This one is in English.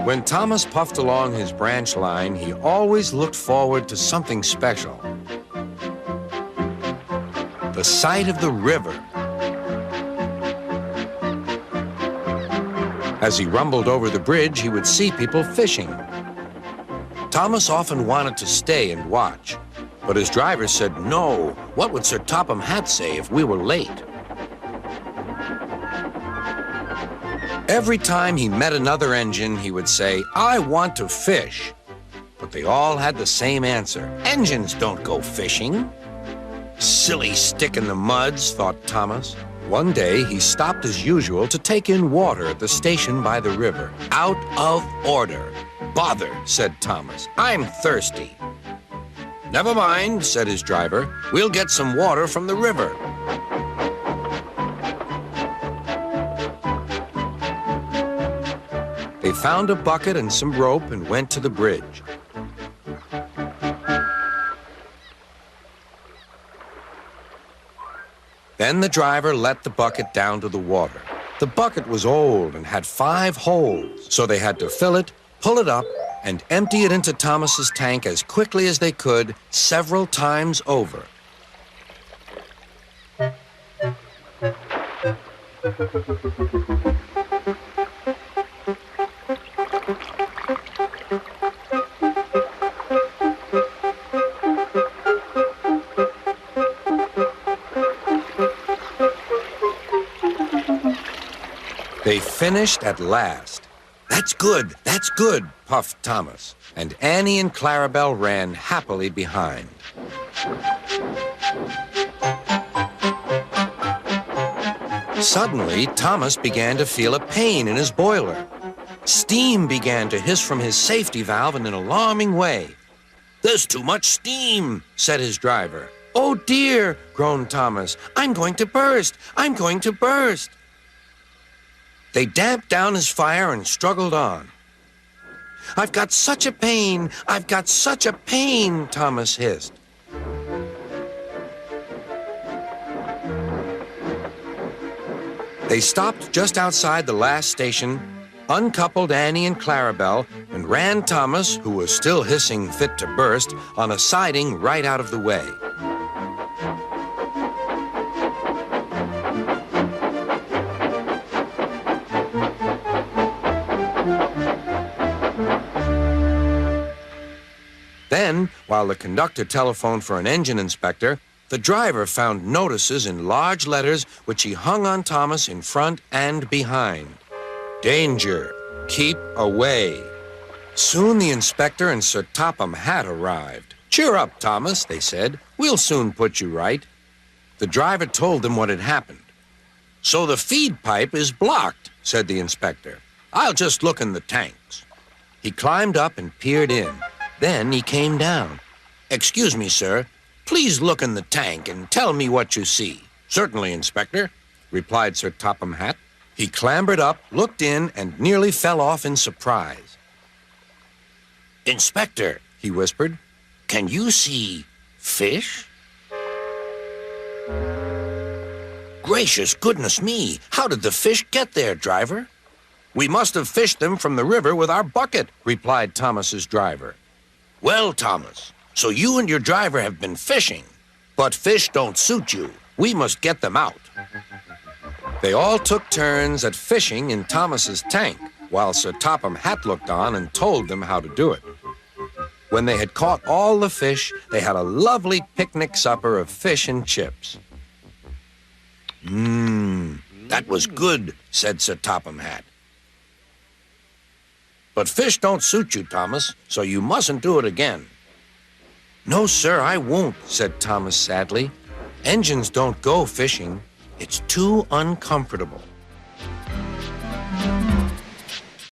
When Thomas puffed along his branch line, he always looked forward to something special. The sight of the river. As he rumbled over the bridge, he would see people fishing. Thomas often wanted to stay and watch, but his driver said no. What would Sir Topham Hatt say if we were late? Every time he met another engine, he would say, "I want to fish." But they all had the same answer. "Engines don't go fishing." Silly stick in the muds, thought Thomas. One day, he stopped as usual to take in water at the station by the river. Out of order. "Bother," said Thomas. "I'm thirsty." "Never mind," said his driver. "We'll get some water from the river." They found a bucket and some rope and went to the bridge. Then the driver let the bucket down to the water. The bucket was old and had 5 holes, so they had to fill it, pull it up, and empty it into Thomas's tank as quickly as they could, several times over. They finished at last. "That's good, that's good," puffed Thomas, and Annie and Clarabelle ran happily behind. Suddenly, Thomas began to feel a pain in his boiler. Steam began to hiss from his safety valve in an alarming way. "There's too much steam," said his driver. "Oh dear," groaned Thomas. "I'm going to burst, I'm going to burst." They damped down his fire and struggled on. "I've got such a pain, I've got such a pain," Thomas hissed. They stopped just outside the last station, uncoupled Annie and Clarabelle, and ran Thomas, who was still hissing fit to burst, on a siding right out of the way. Then, while the conductor telephoned for an engine inspector, the driver found notices in large letters which he hung on Thomas in front and behind. "Danger, keep away." Soon the inspector and Sir Topham Hatt arrived. "Cheer up, Thomas," they said. "We'll soon put you right." The driver told them what had happened. "So the feed pipe is blocked," said the inspector. "I'll just look in the tanks." He climbed up and peered in. Then he came down. "Excuse me, sir. Please look in the tank and tell me what you see." "Certainly, Inspector," replied Sir Topham Hatt. He clambered up, looked in, and nearly fell off in surprise. "Inspector," he whispered, "can you see fish?" "Gracious goodness me! How did the fish get there, driver?" "We must have fished them from the river with our bucket," replied Thomas's driver. "Well, Thomas, so you and your driver have been fishing, but fish don't suit you. We must get them out." They all took turns at fishing in Thomas's tank, while Sir Topham Hatt looked on and told them how to do it. When they had caught all the fish, they had a lovely picnic supper of fish and chips. That was good," said Sir Topham Hatt. "But fish don't suit you, Thomas, so you mustn't do it again." "No, sir, I won't," said Thomas sadly. "Engines don't go fishing. It's too uncomfortable."